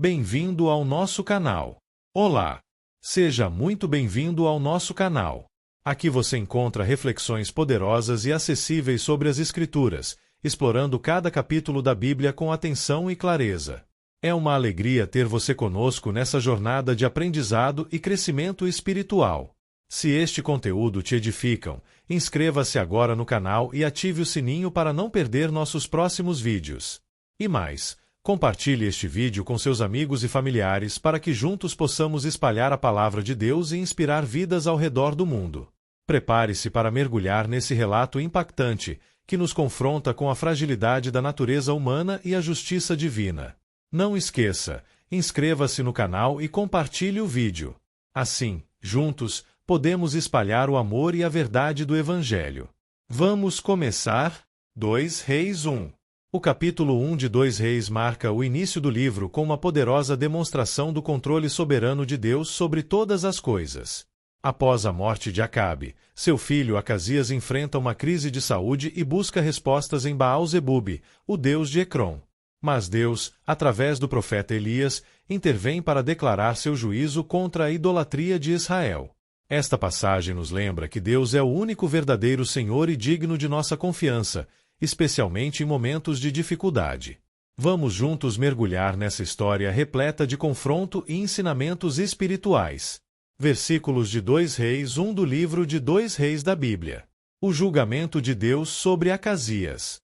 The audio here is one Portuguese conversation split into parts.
Bem-vindo ao nosso canal. Olá! Seja muito bem-vindo ao nosso canal. Aqui você encontra reflexões poderosas e acessíveis sobre as Escrituras, explorando cada capítulo da Bíblia com atenção e clareza. É uma alegria ter você conosco nessa jornada de aprendizado e crescimento espiritual. Se este conteúdo te edificam, inscreva-se agora no canal e ative o sininho para não perder nossos próximos vídeos. E mais, compartilhe este vídeo com seus amigos e familiares para que juntos possamos espalhar a palavra de Deus e inspirar vidas ao redor do mundo. Prepare-se para mergulhar nesse relato impactante que nos confronta com a fragilidade da natureza humana e a justiça divina. Não esqueça, inscreva-se no canal e compartilhe o vídeo. Assim, juntos, podemos espalhar o amor e a verdade do Evangelho. Vamos começar? 2 Reis 1. O capítulo 1 de 2 Reis marca o início do livro com uma poderosa demonstração do controle soberano de Deus sobre todas as coisas. Após a morte de Acabe, seu filho Acasias enfrenta uma crise de saúde e busca respostas em Baal-Zebube, o deus de Ecrom. Mas Deus, através do profeta Elias, intervém para declarar seu juízo contra a idolatria de Israel. Esta passagem nos lembra que Deus é o único verdadeiro Senhor e digno de nossa confiança, especialmente em momentos de dificuldade. Vamos juntos mergulhar nessa história repleta de confronto e ensinamentos espirituais. Versículos de 2 Reis 1 do livro de 2 Reis da Bíblia. O julgamento de Deus sobre Acasias.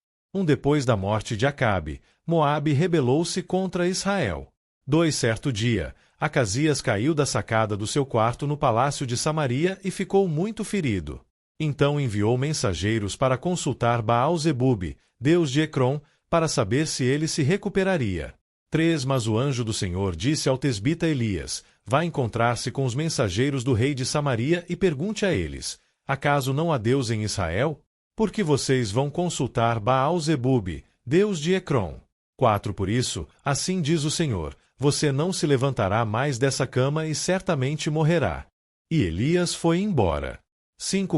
Depois da morte de Acabe, Moabe rebelou-se contra Israel. Certo dia, Acasias caiu da sacada do seu quarto no palácio de Samaria e ficou muito ferido. Então enviou mensageiros para consultar Baal-Zebube, deus de Ecrom, para saber se ele se recuperaria. Mas o anjo do Senhor disse ao tesbita Elias: vá encontrar-se com os mensageiros do rei de Samaria e pergunte a eles: acaso não há Deus em Israel? Por que vocês vão consultar Baal-Zebube, deus de Ecrom? Por isso, assim diz o Senhor: você não se levantará mais dessa cama e certamente morrerá. E Elias foi embora.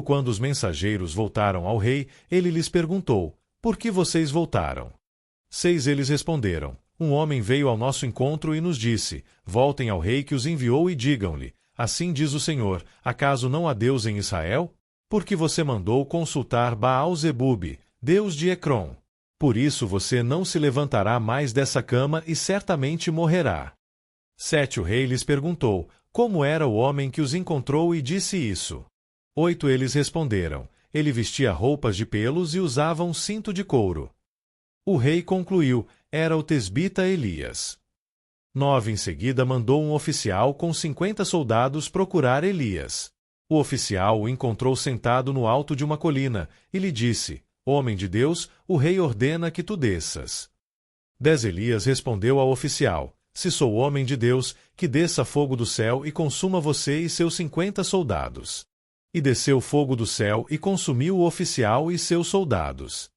Quando os mensageiros voltaram ao rei, ele lhes perguntou: por que vocês voltaram? Eles responderam: um homem veio ao nosso encontro e nos disse: voltem ao rei que os enviou e digam-lhe: assim diz o Senhor, acaso não há Deus em Israel? Porque você mandou consultar Baal-Zebube, deus de Ecrom. Por isso você não se levantará mais dessa cama e certamente morrerá. O rei lhes perguntou: como era o homem que os encontrou e disse isso? Eles responderam: ele vestia roupas de pelos e usava um cinto de couro. O rei concluiu: era o tesbita Elias. Em seguida mandou um oficial com 50 soldados procurar Elias. O oficial o encontrou sentado no alto de uma colina e lhe disse: homem de Deus, o rei ordena que tu desças. Elias respondeu ao oficial: se sou homem de Deus, que desça fogo do céu e consuma você e seus 50 soldados. E desceu fogo do céu e consumiu o oficial e seus soldados.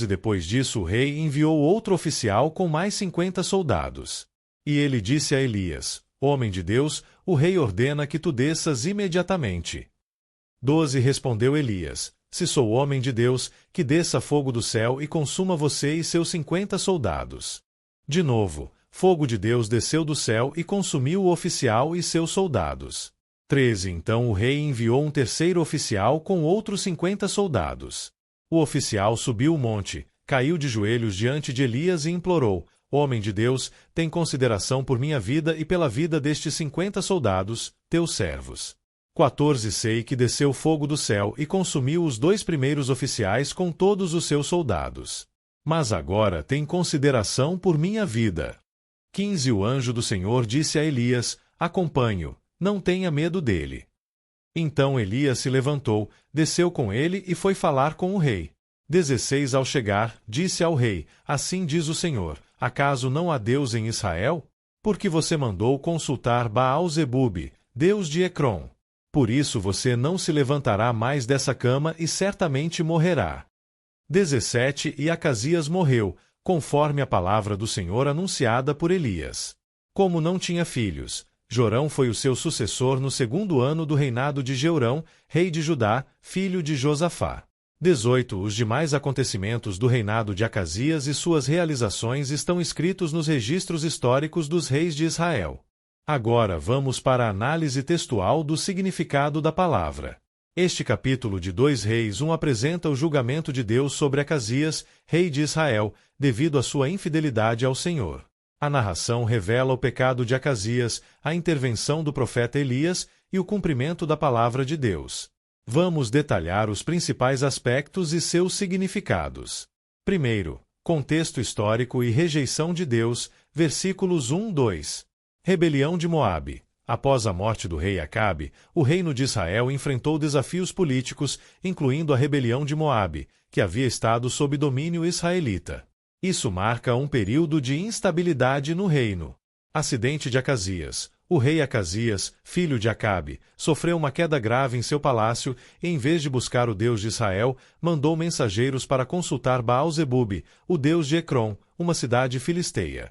Depois disso o rei enviou outro oficial com mais 50 soldados. E ele disse a Elias: homem de Deus, o rei ordena que tu desças imediatamente. Respondeu Elias: se sou homem de Deus, que desça fogo do céu e consuma você e seus 50 soldados. De novo, fogo de Deus desceu do céu e consumiu o oficial e seus soldados. Então o rei enviou um terceiro oficial com outros 50 soldados. O oficial subiu o monte, caiu de joelhos diante de Elias e implorou: homem de Deus, tem consideração por minha vida e pela vida destes 50 soldados, teus servos. Sei que desceu fogo do céu e consumiu os 2 primeiros oficiais com todos os seus soldados. Mas agora tem consideração por minha vida. O anjo do Senhor disse a Elias: acompanhe-o, não tenha medo dele. Então Elias se levantou, desceu com ele e foi falar com o rei. 16 Ao chegar, disse ao rei: assim diz o Senhor, acaso não há Deus em Israel? Porque você mandou consultar Baal-Zebube, deus de Ecrom. Por isso você não se levantará mais dessa cama e certamente morrerá. 17 E Acasias morreu, conforme a palavra do Senhor anunciada por Elias. Como não tinha filhos, Jorão foi o seu sucessor no 2º ano do reinado de Jeorão, rei de Judá, filho de Josafá. 18. Os demais acontecimentos do reinado de Acasias e suas realizações estão escritos nos registros históricos dos reis de Israel. Agora vamos para a análise textual do significado da palavra. Este capítulo de 2 Reis 1 apresenta o julgamento de Deus sobre Acasias, rei de Israel, devido à sua infidelidade ao Senhor. A narração revela o pecado de Acasias, a intervenção do profeta Elias e o cumprimento da palavra de Deus. Vamos detalhar os principais aspectos e seus significados. Primeiro, contexto histórico e rejeição de Deus, versículos 1-2. Rebelião de Moabe. Após a morte do rei Acabe, o reino de Israel enfrentou desafios políticos, incluindo a rebelião de Moabe, que havia estado sob domínio israelita. Isso marca um período de instabilidade no reino. Acidente de Acasias. O rei Acasias, filho de Acabe, sofreu uma queda grave em seu palácio e, em vez de buscar o Deus de Israel, mandou mensageiros para consultar Baal-zebube, o deus de Ecrom, uma cidade filisteia.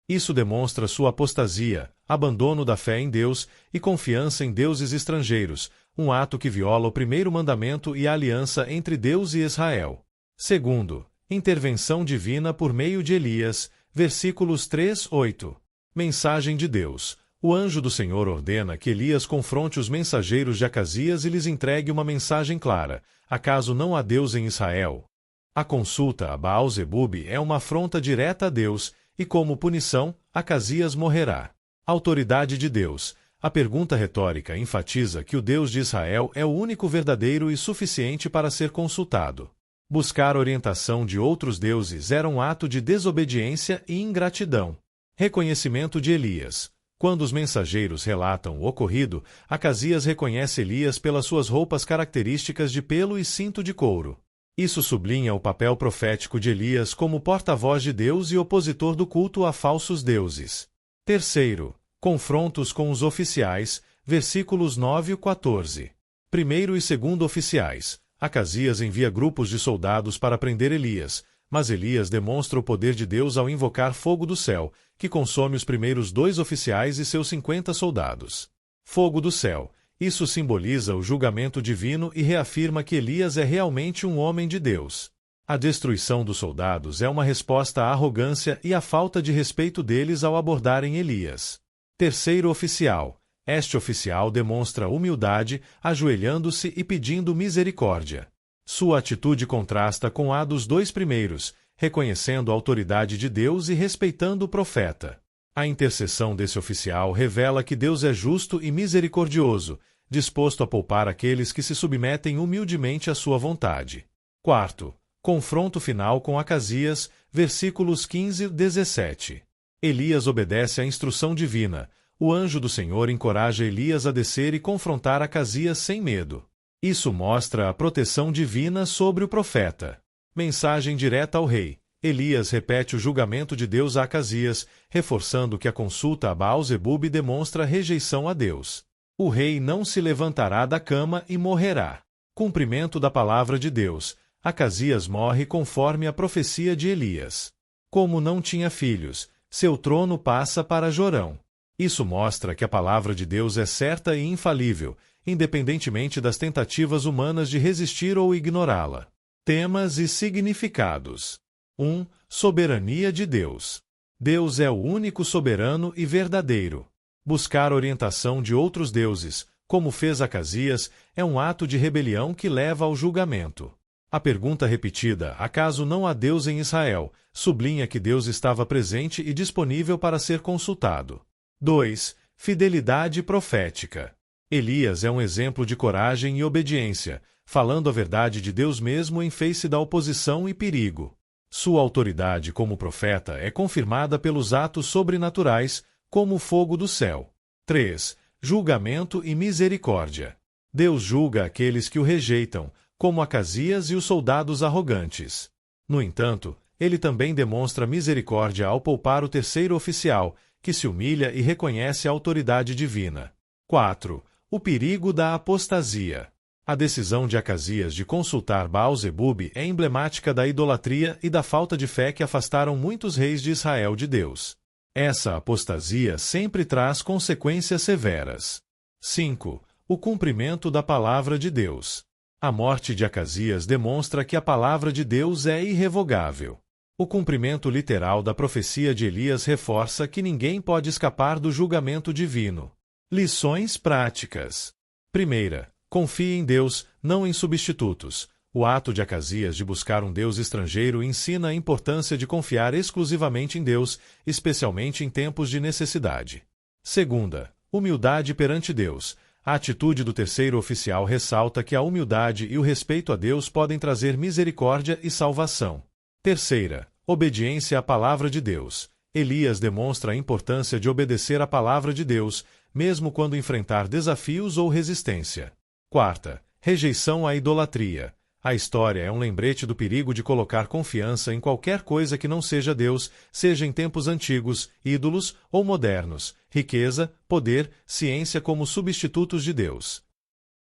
Isso demonstra sua apostasia, abandono da fé em Deus e confiança em deuses estrangeiros, um ato que viola o primeiro mandamento e a aliança entre Deus e Israel. Segundo, intervenção divina por meio de Elias, versículos 3-8. Mensagem de Deus. O anjo do Senhor ordena que Elias confronte os mensageiros de Acasias e lhes entregue uma mensagem clara: acaso não há Deus em Israel? A consulta a Baal-zebube é uma afronta direta a Deus, e como punição, Acasias morrerá. Autoridade de Deus. A pergunta retórica enfatiza que o Deus de Israel é o único verdadeiro e suficiente para ser consultado. Buscar orientação de outros deuses era um ato de desobediência e ingratidão. Reconhecimento de Elias. Quando os mensageiros relatam o ocorrido, Acasias reconhece Elias pelas suas roupas características de pelo e cinto de couro. Isso sublinha o papel profético de Elias como porta-voz de Deus e opositor do culto a falsos deuses. Terceiro, confrontos com os oficiais, versículos 9-14. Primeiro e segundo oficiais. Acasias envia grupos de soldados para prender Elias, mas Elias demonstra o poder de Deus ao invocar fogo do céu, que consome os primeiros 2 oficiais e seus 50 soldados. Fogo do céu. Isso simboliza o julgamento divino e reafirma que Elias é realmente um homem de Deus. A destruição dos soldados é uma resposta à arrogância e à falta de respeito deles ao abordarem Elias. Terceiro oficial. Este oficial demonstra humildade, ajoelhando-se e pedindo misericórdia. Sua atitude contrasta com a dos 2 primeiros, reconhecendo a autoridade de Deus e respeitando o profeta. A intercessão desse oficial revela que Deus é justo e misericordioso, disposto a poupar aqueles que se submetem humildemente à sua vontade. Quarto, confronto final com Acasias, versículos 15-17. Elias obedece à instrução divina. O anjo do Senhor encoraja Elias a descer e confrontar Acasias sem medo. Isso mostra a proteção divina sobre o profeta. Mensagem direta ao rei. Elias repete o julgamento de Deus a Acasias, reforçando que a consulta a Baal-zebube demonstra rejeição a Deus. O rei não se levantará da cama e morrerá. Cumprimento da palavra de Deus. Acasias morre conforme a profecia de Elias. Como não tinha filhos, seu trono passa para Jorão. Isso mostra que a palavra de Deus é certa e infalível, independentemente das tentativas humanas de resistir ou ignorá-la. Temas e significados. 1. Soberania de Deus. Deus é o único soberano e verdadeiro. Buscar orientação de outros deuses, como fez Acasias, é um ato de rebelião que leva ao julgamento. A pergunta repetida, acaso não há Deus em Israel, sublinha que Deus estava presente e disponível para ser consultado. 2. Fidelidade profética. Elias é um exemplo de coragem e obediência, falando a verdade de Deus mesmo em face da oposição e perigo. Sua autoridade como profeta é confirmada pelos atos sobrenaturais, como o fogo do céu. 3. Julgamento e misericórdia. Deus julga aqueles que o rejeitam, como Acasias e os soldados arrogantes. No entanto, ele também demonstra misericórdia ao poupar o terceiro oficial, que se humilha e reconhece a autoridade divina. 4. O perigo da apostasia. A decisão de Acasias de consultar Baal-zebube é emblemática da idolatria e da falta de fé que afastaram muitos reis de Israel de Deus. Essa apostasia sempre traz consequências severas. 5. O cumprimento da palavra de Deus. A morte de Acasias demonstra que a palavra de Deus é irrevogável. O cumprimento literal da profecia de Elias reforça que ninguém pode escapar do julgamento divino. Lições práticas. Primeira, confie em Deus, não em substitutos. O ato de Acasias de buscar um Deus estrangeiro ensina a importância de confiar exclusivamente em Deus, especialmente em tempos de necessidade. Segunda, humildade perante Deus. A atitude do terceiro oficial ressalta que a humildade e o respeito a Deus podem trazer misericórdia e salvação. Terceira, obediência à palavra de Deus. Elias demonstra a importância de obedecer à palavra de Deus, mesmo quando enfrentar desafios ou resistência. Quarta, rejeição à idolatria. A história é um lembrete do perigo de colocar confiança em qualquer coisa que não seja Deus, seja em tempos antigos, ídolos ou modernos, riqueza, poder, ciência como substitutos de Deus.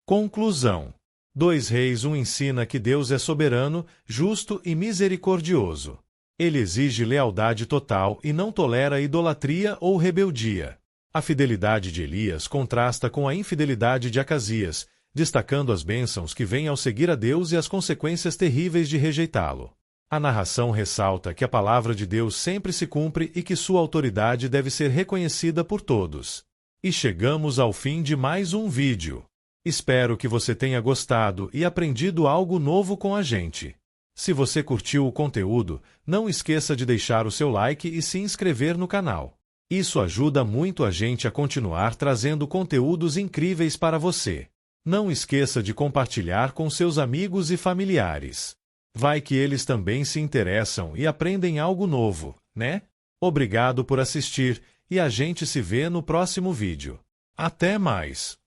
Conclusão. 2 Reis 1 ensina que Deus é soberano, justo e misericordioso. Ele exige lealdade total e não tolera idolatria ou rebeldia. A fidelidade de Elias contrasta com a infidelidade de Acasias, destacando as bênçãos que vêm ao seguir a Deus e as consequências terríveis de rejeitá-lo. A narração ressalta que a palavra de Deus sempre se cumpre e que sua autoridade deve ser reconhecida por todos. E chegamos ao fim de mais um vídeo. Espero que você tenha gostado e aprendido algo novo com a gente. Se você curtiu o conteúdo, não esqueça de deixar o seu like e se inscrever no canal. Isso ajuda muito a gente a continuar trazendo conteúdos incríveis para você. Não esqueça de compartilhar com seus amigos e familiares. Vai que eles também se interessam e aprendem algo novo, né? Obrigado por assistir e a gente se vê no próximo vídeo. Até mais!